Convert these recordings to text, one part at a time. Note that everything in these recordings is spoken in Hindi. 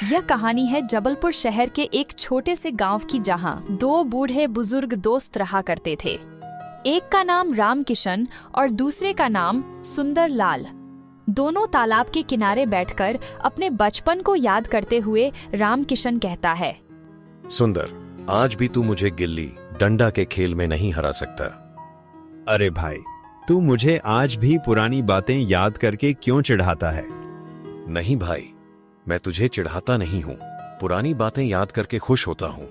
यह कहानी है जबलपुर शहर के एक छोटे से गांव की, जहां दो बूढ़े बुजुर्ग दोस्त रहा करते थे। एक का नाम राम किशन और दूसरे का नाम सुंदर लाल। दोनों तालाब के किनारे बैठकर अपने बचपन को याद करते हुए राम किशन कहता है, सुंदर, आज भी तू मुझे गिल्ली डंडा के खेल में नहीं हरा सकता। अरे भाई, तू मुझे आज भी पुरानी बातें याद करके क्यों चिढ़ाता है? नहीं भाई, मैं तुझे चिढ़ाता नहीं हूँ। पुरानी बातें याद करके खुश होता हूँ,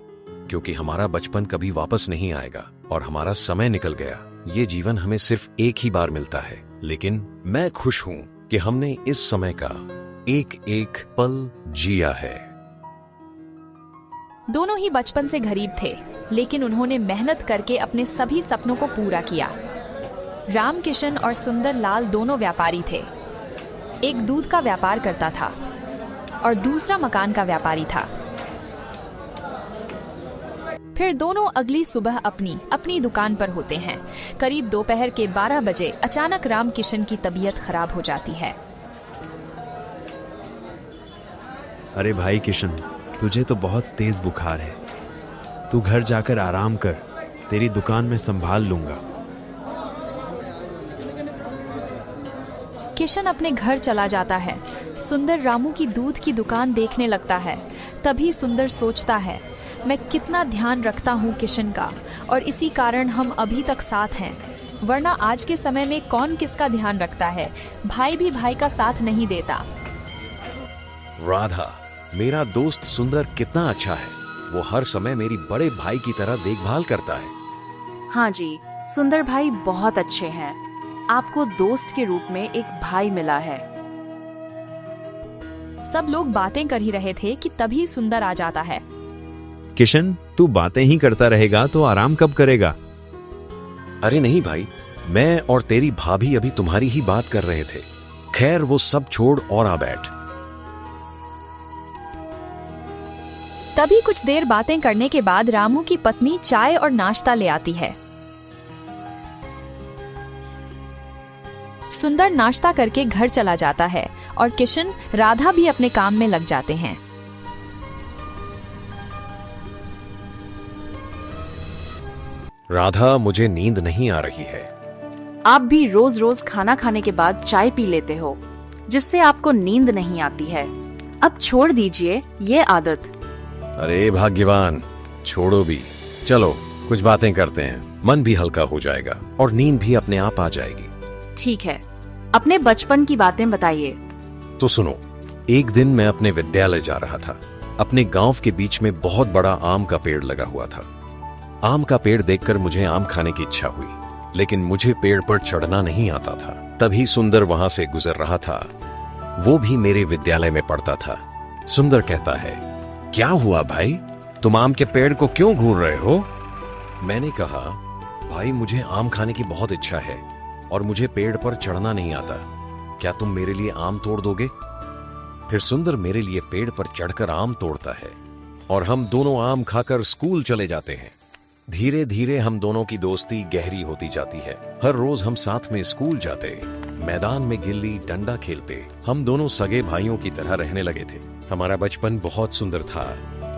क्योंकि हमारा बचपन कभी वापस नहीं आएगा और हमारा समय निकल गया। ये जीवन हमें सिर्फ एक ही बार मिलता है, लेकिन मैं खुश हूँ कि हमने इस समय का एक एक पल जिया है। दोनों ही बचपन से गरीब थे, लेकिन उन्होंने मेहनत करके अपने सभी सपनों को पूरा किया। राम किशन और सुंदर लाल दोनों व्यापारी थे। एक दूध का व्यापार करता था और दूसरा मकान का व्यापारी था। फिर दोनों अगली सुबह अपनी दुकान पर होते हैं। करीब दोपहर के 12 बजे अचानक राम किशन की तबीयत खराब हो जाती है। अरे भाई किशन, तुझे तो बहुत तेज बुखार है। तू घर जाकर आराम कर, तेरी दुकान में संभाल लूंगा। किशन अपने घर चला जाता है। सुंदर रामू की दूध की दुकान देखने लगता है। तभी सुंदर सोचता है, मैं कितना ध्यान रखता हूँ किशन का, और इसी कारण हम अभी तक साथ हैं। वरना आज के समय में कौन किसका ध्यान रखता है? भाई भी भाई का साथ नहीं देता। राधा, मेरा दोस्त सुंदर कितना अच्छा है। वो हर समय मेरी बड़े भाई की तरह देखभाल करता है। हाँ जी, सुंदर भाई बहुत अच्छे हैं। आपको दोस्त के रूप में एक भाई मिला है। सब लोग बातें कर ही रहे थे कि तभी सुंदर आ जाता है। किशन, तू बातें ही करता रहेगा तो आराम कब करेगा? अरे नहीं भाई, मैं और तेरी भाभी अभी तुम्हारी ही बात कर रहे थे। खैर, वो सब छोड़ और आ बैठ। तभी कुछ देर बातें करने के बाद रामू की पत्नी चाय और नाश्ता ले आती है। सुंदर नाश्ता करके घर चला जाता है और किशन, राधा भी अपने काम में लग जाते हैं। राधा, मुझे नींद नहीं आ रही है। आप भी रोज रोज खाना खाने के बाद चाय पी लेते हो, जिससे आपको नींद नहीं आती है। अब छोड़ दीजिए ये आदत। अरे भाग्यवान, छोड़ो भी। चलो कुछ बातें करते हैं, मन भी हल्का हो जाएगा और नींद भी अपने आप आ जाएगी। ठीक है, अपने बचपन की बातें बताइए। तो सुनो, एक दिन मैं अपने विद्यालय जा रहा था। अपने गांव के बीच में बहुत बड़ा आम का पेड़ लगा हुआ था। आम का पेड़ देखकर मुझे आम खाने की इच्छा हुई, लेकिन मुझे पेड़ पर चढ़ना नहीं आता था। तभी सुंदर वहां से गुजर रहा था। वो भी मेरे विद्यालय में पढ़ता था। सुंदर कहता है, क्या हुआ भाई, तुम आम के पेड़ को क्यों घूर रहे हो? मैंने कहा, भाई मुझे आम खाने की बहुत इच्छा है और मुझे पेड़ पर चढ़ना नहीं आता। क्या तुम मेरे लिए आम तोड़ दोगे? फिर सुंदर मेरे लिए पेड़ पर चढ़कर आम तोड़ता है और हम दोनों आम खाकर स्कूल चले जाते हैं। धीरे धीरे हम दोनों की दोस्ती गहरी होती जाती है। हर रोज हम साथ में स्कूल जाते, मैदान में गिल्ली डंडा खेलते। हम दोनों सगे भाइयों की तरह रहने लगे थे। हमारा बचपन बहुत सुंदर था।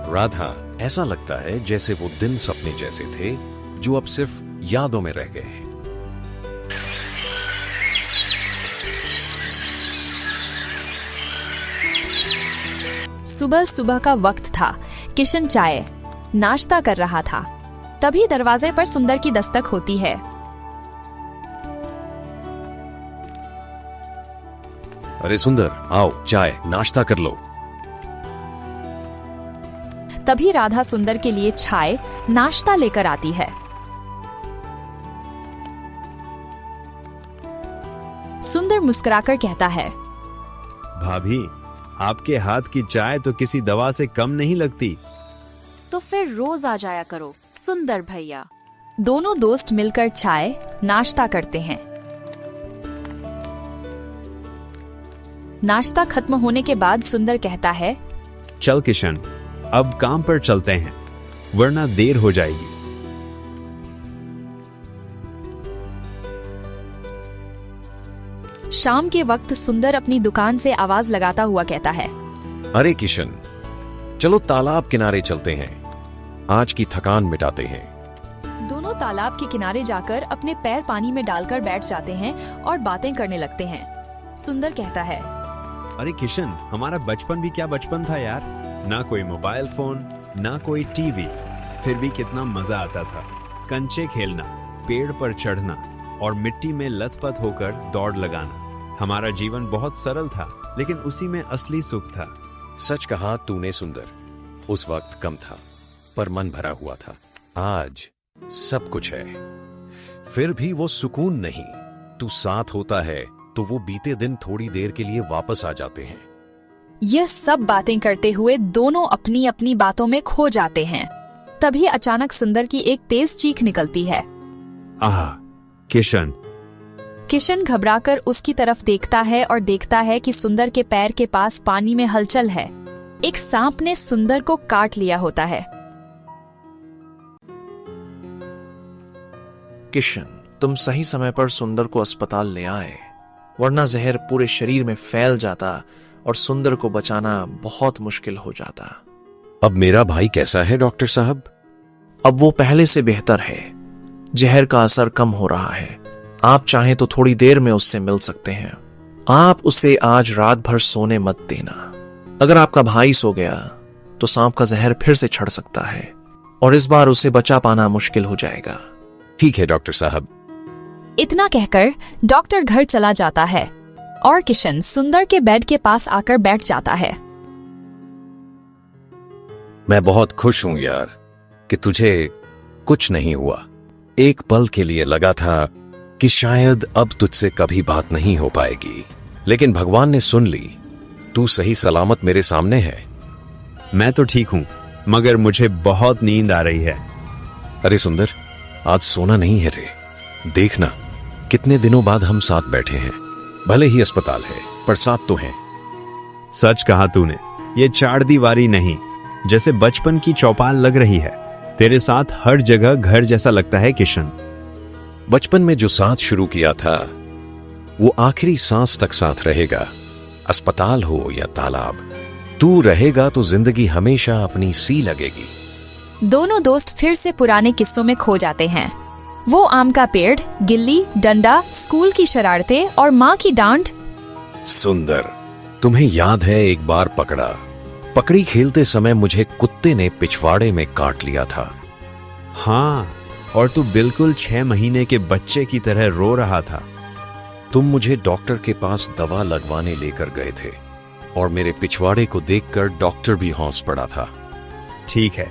राधा, ऐसा लगता है जैसे वो दिन सपने जैसे थे, जो अब सिर्फ यादों में रह गए हैं। सुबह सुबह का वक्त था। किशन चाय नाश्ता कर रहा था। तभी दरवाजे पर सुंदर की दस्तक होती है। अरे सुंदर, आओ, चाय नाश्ता कर लो। तभी राधा सुंदर के लिए चाय नाश्ता लेकर आती है। सुंदर मुस्कुराकर कहता है, भाभी, आपके हाथ की चाय तो किसी दवा से कम नहीं लगती। तो फिर रोज आ जाया करो सुंदर भैया। दोनों दोस्त मिलकर चाय नाश्ता करते हैं। नाश्ता खत्म होने के बाद सुंदर कहता है, चल किशन, अब काम पर चलते हैं, वरना देर हो जाएगी। शाम के वक्त सुंदर अपनी दुकान से आवाज लगाता हुआ कहता है, अरे किशन, चलो तालाब किनारे चलते हैं, आज की थकान मिटाते हैं। दोनों तालाब के किनारे जाकर अपने पैर पानी में डालकर बैठ जाते हैं और बातें करने लगते हैं। सुंदर कहता है, अरे किशन, हमारा बचपन भी क्या बचपन था यार। ना कोई मोबाइल फोन, ना कोई टीवी, फिर भी कितना मजा आता था। कंचे खेलना, पेड़ पर चढ़ना और मिट्टी में लथपथ होकर दौड़ लगाना। हमारा जीवन बहुत सरल था, लेकिन उसी में असली सुख था। सच कहा तूने सुंदर, उस वक्त कम था पर मन भरा हुआ था। आज सब कुछ है, फिर भी वो सुकून नहीं। तू साथ होता है तो वो बीते दिन थोड़ी देर के लिए वापस आ जाते हैं। यह सब बातें करते हुए दोनों अपनी अपनी बातों में खो जाते हैं। तभी अचानक सुंदर की एक तेज चीख निकलती है। आह, किशन! किशन घबराकर उसकी तरफ देखता है और देखता है कि सुंदर के पैर के पास पानी में हलचल है। एक सांप ने सुंदर को काट लिया होता है। किशन, तुम सही समय पर सुंदर को अस्पताल ले आए, वरना जहर पूरे शरीर में फैल जाता और सुंदर को बचाना बहुत मुश्किल हो जाता। अब मेरा भाई कैसा है डॉक्टर साहब? अब वो पहले से बेहतर है। जहर का असर कम हो रहा है। आप चाहें तो थोड़ी देर में उससे मिल सकते हैं। आप उसे आज रात भर सोने मत देना। अगर आपका भाई सो गया तो सांप का जहर फिर से चढ़ सकता है और इस बार उसे बचा पाना मुश्किल हो जाएगा। ठीक है डॉक्टर साहब। इतना कहकर डॉक्टर घर चला जाता है और किशन सुंदर के बेड के पास आकर बैठ जाता है। मैं बहुत खुश हूं यार कि तुझे कुछ नहीं हुआ। एक पल के लिए लगा था कि शायद अब तुझसे कभी बात नहीं हो पाएगी, लेकिन भगवान ने सुन ली। तू सही सलामत मेरे सामने है। मैं तो ठीक हूं, मगर मुझे बहुत नींद आ रही है। अरे सुंदर, आज सोना नहीं है रे। देखना, कितने दिनों बाद हम साथ बैठे हैं। भले ही अस्पताल है पर साथ तो हैं। सच कहा तूने, ये चार दीवारी नहीं, जैसे बचपन की चौपाल लग रही है। तेरे साथ हर जगह घर जैसा लगता है किशन। बचपन में जो साथ शुरू किया था वो आखिरी सांस तक साथ रहेगा। अस्पताल हो या तालाब, तू रहेगा तो जिंदगी हमेशा अपनी सी लगेगी। दोनों दोस्त फिर से पुराने किस्सों में खो जाते हैं। वो आम का पेड़, गिल्ली डंडा, स्कूल की शरारतें और माँ की डांट। सुंदर, तुम्हें याद है एक बार पकड़ी खेलते समय मुझे कुत्ते ने पिछवाड़े में काट लिया था। हाँ, और तू बिल्कुल 6 महीने के बच्चे की तरह रो रहा था। तुम मुझे डॉक्टर के पास दवा लगवाने लेकर गए थे और मेरे पिछवाड़े को देखकर डॉक्टर भी हौंस पड़ा था। ठीक है,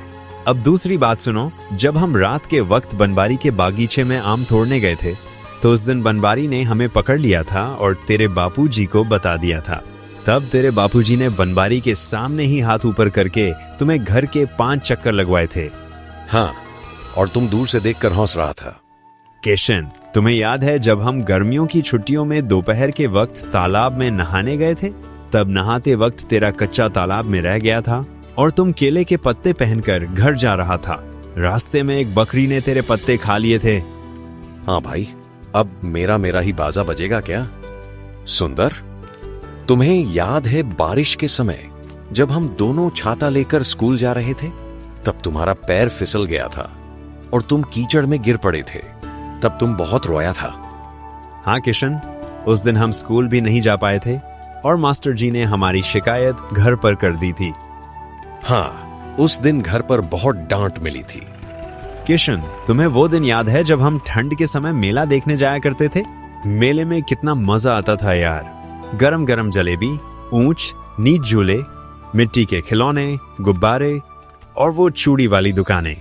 अब दूसरी बात सुनो। जब हम रात के वक्त बनबारी के बागीचे में आम तोड़ने गए थे तो उस दिन बनबारी ने हमें पकड़ लिया था और तेरे बापूजी को बता दिया था। तब तेरे बापूजी ने बनबारी के सामने ही हाथ ऊपर करके तुम्हें घर के 5 चक्कर लगवाए थे। हाँ, और तुम दूर से देखकर हंस रहा था। किशन, तुम्हें याद है जब हम गर्मियों की छुट्टियों में दोपहर के वक्त तालाब में नहाने गए थे? तब नहाते वक्त तेरा कच्चा तालाब में रह गया था और तुम केले के पत्ते पहनकर घर जा रहा था। रास्ते में एक बकरी ने तेरे पत्ते खा लिए थे। हाँ भाई, अब मेरा ही बाजा बजेगा क्या? सुंदर, तुम्हें याद है बारिश के समय जब हम दोनों छाता लेकर स्कूल जा रहे थे? तब तुम्हारा पैर फिसल गया था और तुम कीचड़ में गिर पड़े थे। तब तुम बहुत रोया था। हाँ किशन, उस दिन हम स्कूल भी नहीं जा पाए थे और मास्टर जी ने हमारी शिकायत घर पर कर दी थी। हाँ, उस दिन घर पर बहुत डांट मिली थी। किशन, तुम्हें वो दिन याद है जब हम ठंड के समय मेला देखने जाया करते थे? मेले में कितना मजा आता था यार। गरम गरम जलेबी, ऊंच नीच झूले, मिट्टी के खिलौने, गुब्बारे और वो चूड़ी वाली दुकानें।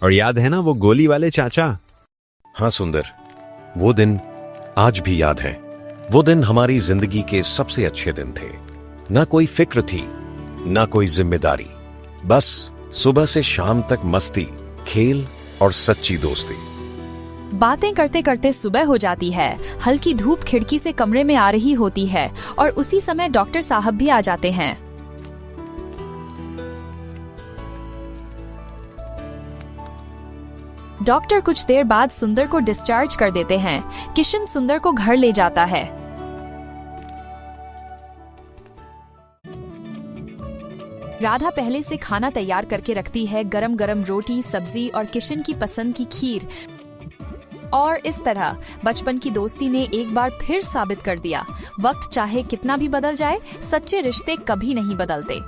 और याद है ना वो गोली वाले चाचा? हाँ सुंदर, वो दिन आज भी याद है। वो दिन हमारी जिंदगी के सबसे अच्छे दिन थे। ना कोई फिक्र थी, ना कोई जिम्मेदारी, बस सुबह से शाम तक मस्ती, खेल और सच्ची दोस्ती। बातें करते करते सुबह हो जाती है। हल्की धूप खिड़की से कमरे में आ रही होती है और उसी समय डॉक्टर साहब भी आ जाते हैं। डॉक्टर कुछ देर बाद सुंदर को डिस्चार्ज कर देते हैं। किशन सुंदर को घर ले जाता है। राधा पहले से खाना तैयार करके रखती है, गरम गरम रोटी, सब्जी और किशन की पसंद की खीर। और इस तरह बचपन की दोस्ती ने एक बार फिर साबित कर दिया, वक्त चाहे कितना भी बदल जाए, सच्चे रिश्ते कभी नहीं बदलते।